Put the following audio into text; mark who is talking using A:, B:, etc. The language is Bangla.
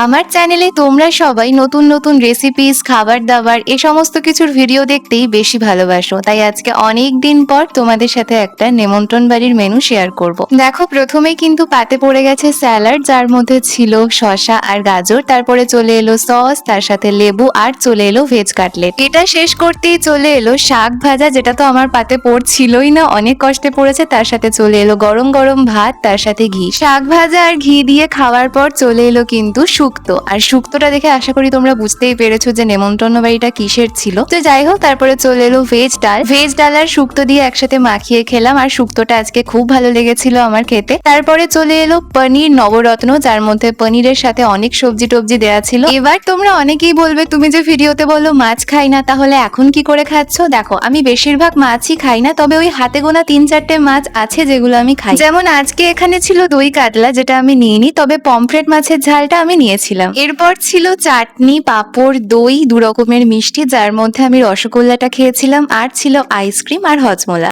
A: আমার চ্যানেলে তোমরা সবাই নতুন নতুন রেসিপিস, খাবার দাবার এ সমস্ত কিছুর ভিডিও দেখতেই বেশি ভালোবাসো। তাই আজকে অনেক দিন পর তোমাদের সাথে একটা নেমন্ত্রণ বাড়ির মেনু শেয়ার করব। দেখো, প্রথমেই কিন্তু পাতে পড়ে গেছে স্যালাড, যার মধ্যে ছিল শসা আর গাজর। তারপরে চলে এলো সস, তার সাথে লেবু, আর চলে এলো ভেজ কাটলেট। এটা শেষ করতেই চলে এলো শাক ভাজা, যেটা তো আমার পাতে পড়ছিলই না, অনেক কষ্টে পড়েছে। তার সাথে চলে এলো গরম গরম ভাত, তার সাথে ঘি। শাক ভাজা আর ঘি দিয়ে খাওয়ার পর চলে এলো কিন্তু শুক্তো। আর শুক্তোটা দেখে আশা করি তোমরা বুঝতেই পেরেছো যে নেমন্তন্ন বাড়িটা কিসের ছিল। তো যাই হোক, তারপরে চলে এলো ভেজ ডাল। ভেজ ডাল আর শুক্তো দিয়ে একসাথে মাখিয়ে খেলাম, আর শুক্তোটা আজকে খুব ভালো লেগেছিল আমার খেতে। তারপরে চলে এলো পনির নবরত্ন, যার মধ্যে পনিরের সাথে অনেক সবজি টবজি দেওয়া ছিল। এবার তোমরা অনেকেই বলবে, তুমি যে ভিডিওতে বলো মাছ খাই না, তাহলে এখন কি করে খাচ্ছ? দেখো, আমি বেশিরভাগ মাছই খাই না, তবে ওই হাতে গোনা 3-4টে মাছ আছে যেগুলো আমি খাই। যেমন আজকে এখানে ছিল দই কাতলা, যেটা আমি নিইনি, তবে পমফ্রেট মাছের ঝালটা আমি নিয়েছিলাম। এরপর ছিল চাটনি, পাঁপড়, দই, 2 রকমের মিষ্টি, যার মধ্যে আমি রসগোল্লাটা খেয়েছিলাম, আর ছিল আইসক্রিম আর হজমোলা।